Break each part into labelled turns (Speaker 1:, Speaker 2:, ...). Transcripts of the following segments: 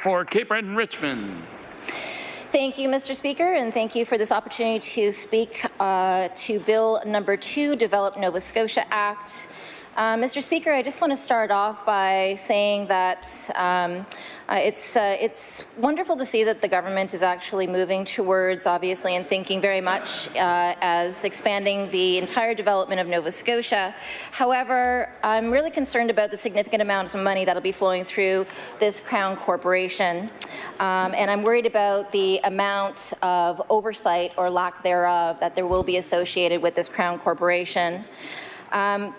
Speaker 1: for Cape Breton-Richmond.
Speaker 2: Thank you, Mr. Speaker, and thank you for this opportunity to speak to Bill number 2, Develop Nova Scotia Act. Mr. Speaker, I just want to start off by saying that it's wonderful to see that the government is actually moving towards, obviously, and thinking very much as expanding the entire development of Nova Scotia. However, I'm really concerned about the significant amount of money that will be flowing through this Crown Corporation. And I'm worried about the amount of oversight or lack thereof that there will be associated with this Crown Corporation.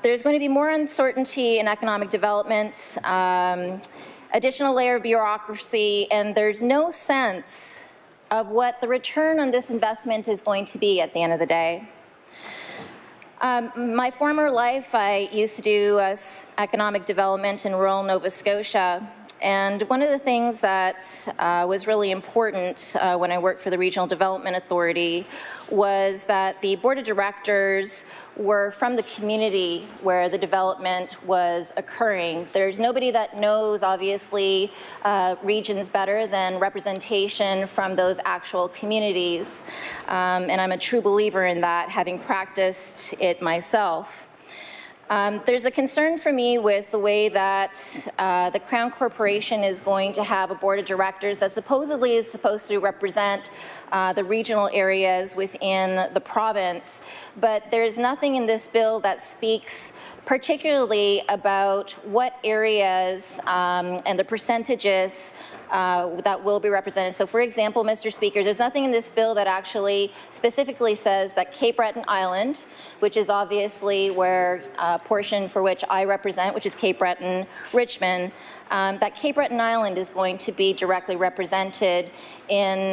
Speaker 2: There's going to be more uncertainty in economic development, additional layer of bureaucracy, and there's no sense of what the return on this investment is going to be at the end of the day. My former life, I used to do economic development in rural Nova Scotia. And one of the things that was really important when I worked for the Regional Development Authority was that the board of directors were from the community where the development was occurring. There's nobody that knows, obviously, regions better than representation from those actual communities. And I'm a true believer in that, having practiced it myself. There's a concern for me with the way that the Crown Corporation is going to have a board of directors that supposedly is supposed to represent the regional areas within the province, but there's nothing in this bill that speaks particularly about what areas and the percentages that will be represented. So, for example, Mr. Speaker, there's nothing in this bill that actually specifically says that Cape Breton Island, which is obviously where portion for which I represent, which is Cape Breton-Richmond, that Cape Breton Island is going to be directly represented in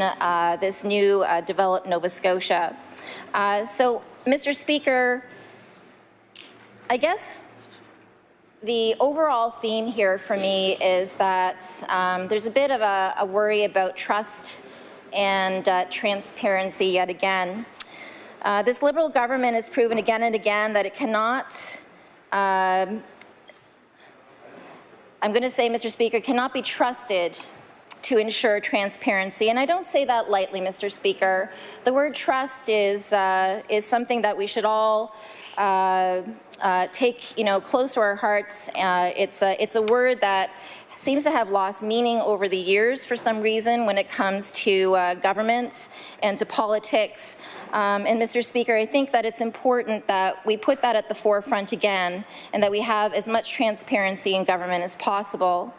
Speaker 2: this new developed Nova Scotia. So, Mr. Speaker, I guess the overall theme here for me is that there's a bit of a worry about trust and transparency yet again. This Liberal government has proven again and again that it cannot, I'm going to say, Mr. Speaker, cannot be trusted to ensure transparency. And I don't say that lightly, Mr. Speaker. The word trust is something that we should all take, close to our hearts. It's a word that seems to have lost meaning over the years for some reason when it comes to government and to politics. And Mr. Speaker, I think that it's important that we put that at the forefront again and that we have as much transparency in government as possible.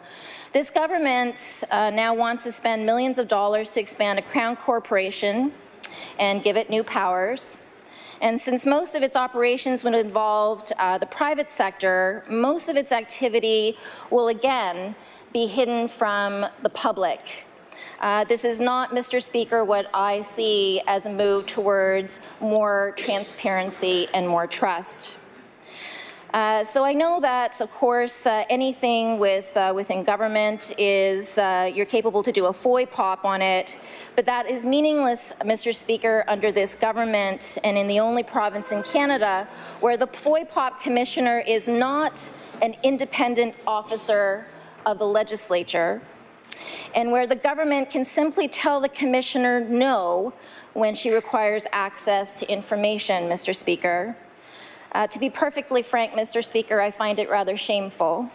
Speaker 2: This government now wants to spend millions of dollars to expand a Crown Corporation and give it new powers. And since most of its operations would involve the private sector, most of its activity will again be hidden from the public. This is not, Mr. Speaker, what I see as a move towards more transparency and more trust. So I know that, of course, anything within government is you're capable to do a FOI pop on it, but that is meaningless, Mr. Speaker, under this government and in the only province in Canada where the FOI pop commissioner is not an independent officer of the legislature, and where the government can simply tell the commissioner no when she requires access to information, Mr. Speaker. To be perfectly frank, Mr. Speaker, I find it rather shameful.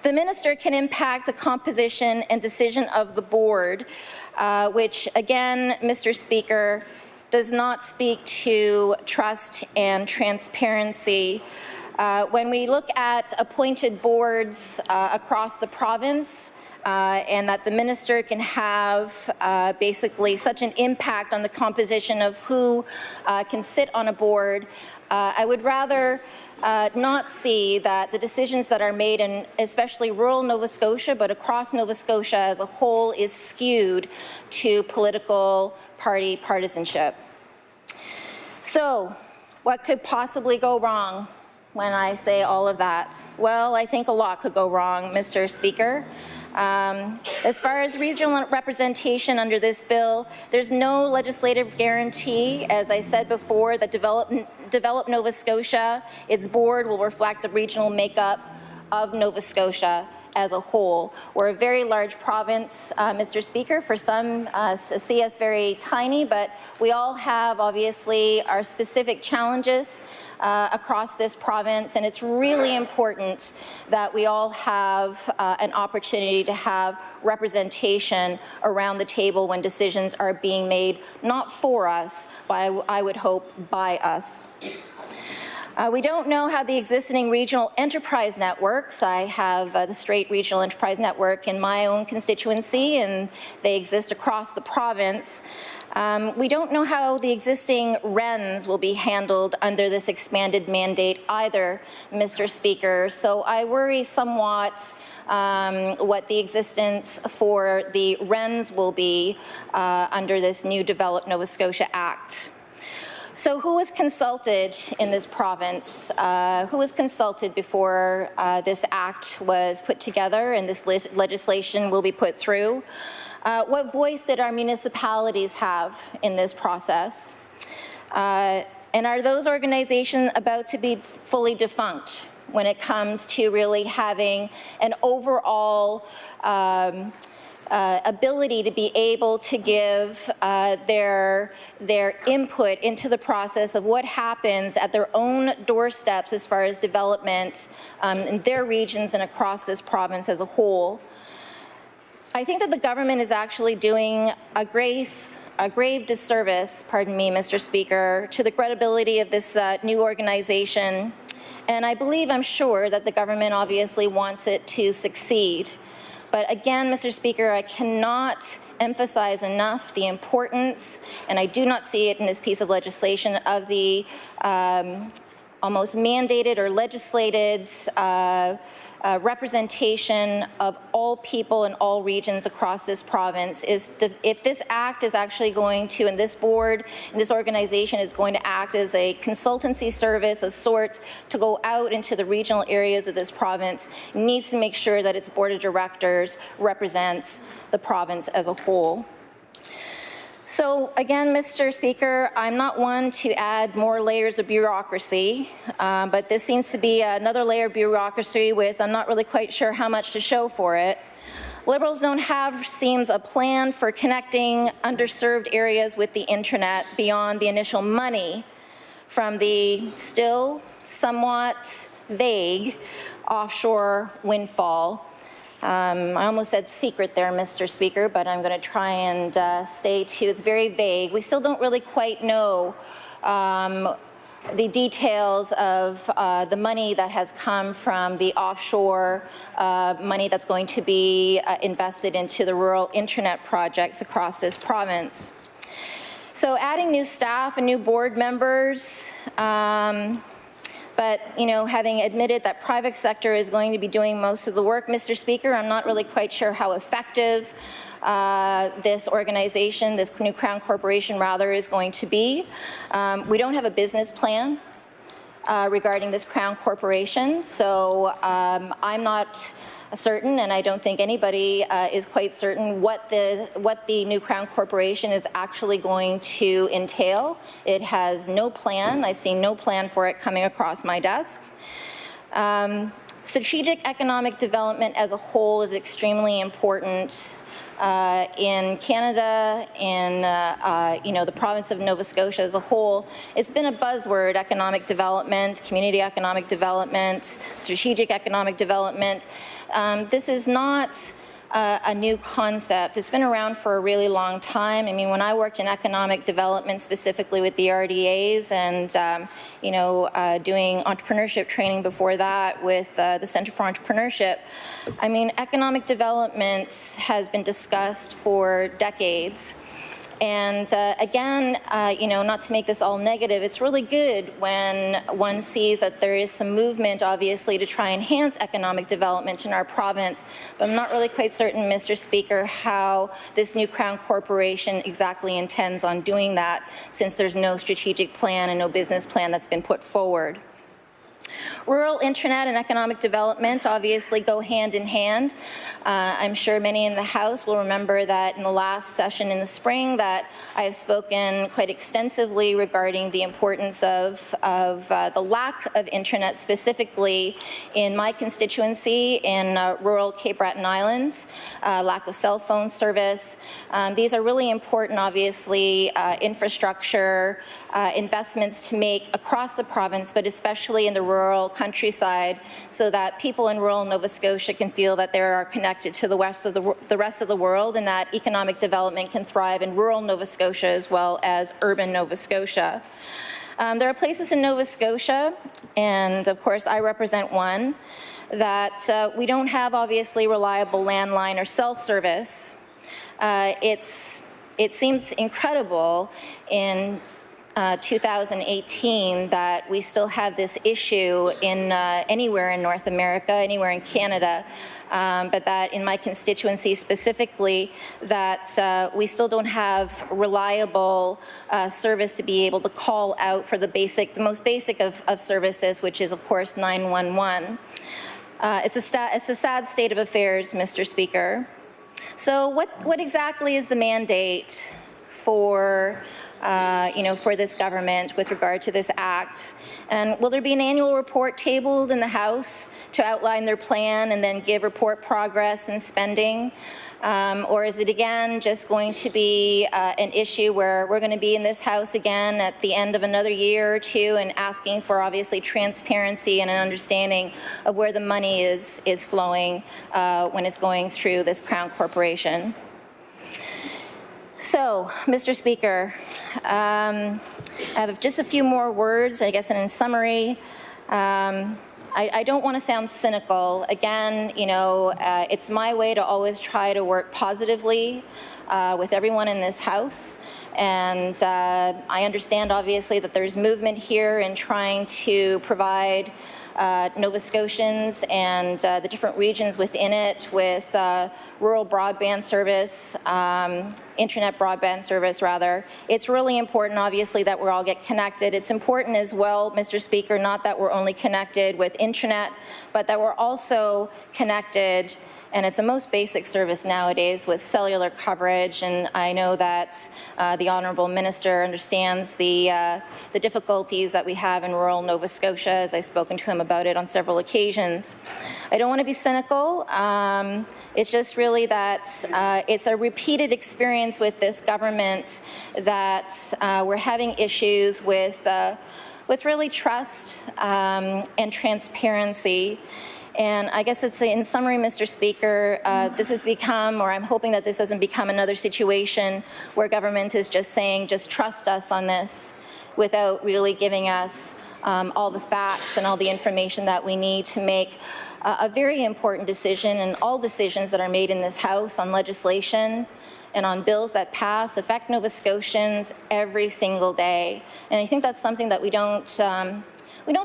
Speaker 2: The minister can impact the composition and decision of the board, which again, Mr. Speaker, does not speak to trust and transparency. When we look at appointed boards across the province, and that the minister can have basically such an impact on the composition of who can sit on a board, I would rather not see that the decisions that are made in especially rural Nova Scotia, but across Nova Scotia as a whole, is skewed to political party partisanship. So, what could possibly go wrong when I say all of that? Well, I think a lot could go wrong, Mr. Speaker. As far as regional representation under this bill, there's no legislative guarantee, as I said before, that Develop Nova Scotia, its board will reflect the regional makeup of Nova Scotia. as a whole. We're a very large province, Mr. Speaker. For some, see us very tiny, but we all have, obviously, our specific challenges across this province, and it's really important that we all have an opportunity to have representation around the table when decisions are being made, not for us, but I would hope by us. We don't know how the existing regional enterprise networks, I have the Strait Regional Enterprise Network in my own constituency, and they exist across the province. We don't know how the existing RENs will be handled under this expanded mandate either, Mr. Speaker. So I worry somewhat what the existence for the RENs will be under this new Develop Nova Scotia Act. So who was consulted in this province? Who was consulted before this act was put together and this legislation will be put through? What voice did our municipalities have in this process? And are those organizations about to be fully defunct when it comes to really having an overall ability to be able to give their input into the process of what happens at their own doorsteps as far as development in their regions and across this province as a whole? I think that the government is actually doing a grave disservice, pardon me, Mr. Speaker, to the credibility of this new organization. And I believe, I'm sure, that the government obviously wants it to succeed. But again, Mr. Speaker, I cannot emphasize enough the importance, and I do not see it in this piece of legislation, of the almost mandated or legislated representation of all people in all regions across this province. If this act is actually going to, and this board and this organization is going to act as a consultancy service of sorts to go out into the regional areas of this province, it needs to make sure that its board of directors represents the province as a whole. So again, Mr. Speaker, I'm not one to add more layers of bureaucracy, but this seems to be another layer of bureaucracy with, I'm not really quite sure how much to show for it. Liberals don't have, seems, a plan for connecting underserved areas with the internet beyond the initial money from the still somewhat vague offshore windfall. I almost said secret there, Mr. Speaker, but I'm going to try and stay to, it's very vague. We still don't really quite know the details of the money that has come from the offshore money that's going to be invested into the rural internet projects across this province. So adding new staff and new board members, but, you know, having admitted that private sector is going to be doing most of the work, Mr. Speaker, I'm not really quite sure how effective this organization, this new Crown Corporation rather, is going to be. We don't have a business plan regarding this Crown Corporation, so I'm not certain, and I don't think anybody is quite certain what the new Crown Corporation is actually going to entail. It has no plan. I've seen no plan for it coming across my desk. Strategic economic development as a whole is extremely important in Canada, in the province of Nova Scotia as a whole. It's been a buzzword: economic development, community economic development, strategic economic development. This is not a new concept. It's been around for a really long time. I mean, when I worked in economic development, specifically with the RDAs, and doing entrepreneurship training before that with the Centre for Entrepreneurship, I mean, economic development has been discussed for decades. And again, not to make this all negative, it's really good when one sees that there is some movement, obviously, to try and enhance economic development in our province. But I'm not really quite certain, Mr. Speaker, how this new Crown Corporation exactly intends on doing that, since there's no strategic plan and no business plan that's been put forward. Rural internet and economic development obviously go hand in hand. I'm sure many in the House will remember that in the last session in the spring that I have spoken quite extensively regarding the importance of the lack of internet specifically in my constituency in rural Cape Breton Islands, lack of cell phone service. These are really important, obviously, infrastructure investments to make across the province, but especially in the rural countryside, so that people in rural Nova Scotia can feel that they are connected to the rest of the world, and that economic development can thrive in rural Nova Scotia as well as urban Nova Scotia. There are places in Nova Scotia, and of course I represent one, that we don't have obviously reliable landline or cell service. It seems incredible in 2018 that we still have this issue in anywhere in North America, anywhere in Canada, but that in my constituency specifically, that we still don't have reliable service to be able to call out for the most basic of services, which is of course 911. It's a sad state of affairs, Mr. Speaker. So what exactly is the mandate for for this government with regard to this act? And will there be an annual report tabled in the House to outline their plan and then give report progress and spending? Or is it again just going to be an issue where we're going to be in this House again at the end of another year or two and asking for obviously transparency and an understanding of where the money is flowing when it's going through this Crown Corporation? So, Mr. Speaker, I have just a few more words, I guess, and in summary, I don't want to sound cynical. Again, it's my way to always try to work positively with everyone in this House. And I understand, obviously, that there's movement here in trying to provide Nova Scotians and the different regions within it with rural broadband service, internet broadband service rather. It's really important, obviously, that we all get connected. It's important as well, Mr. Speaker, not that we're only connected with internet, but that we're also connected, and it's the most basic service nowadays, with cellular coverage. And I know that the Honourable Minister understands the difficulties that we have in rural Nova Scotia, as I've spoken to him about it on several occasions. I don't want to be cynical. It's just really that it's a repeated experience with this government that we're having issues with really trust and transparency. And I guess it's in summary, Mr. Speaker, this has become, or I'm hoping that this doesn't become another situation where government is just saying, just trust us on this, without really giving us all the facts and all the information that we need to make a very important decision. And all decisions that are made in this House on legislation and on bills that pass affect Nova Scotians every single day. And I think that's something that we don't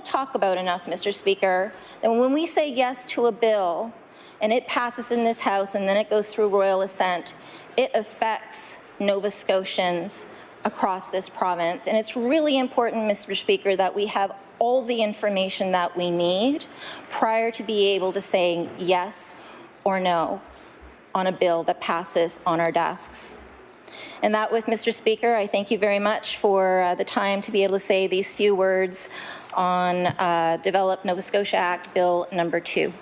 Speaker 2: talk about enough, Mr. Speaker. That when we say yes to a bill and it passes in this House and then it goes through royal assent, it affects Nova Scotians across this province. And it's really important, Mr. Speaker, that we have all the information that we need prior to be able to say yes or no on a bill that passes on our desks. And that with, Mr. Speaker, I thank you very much for the time to be able to say these few words on Develop Nova Scotia Act Bill number 2.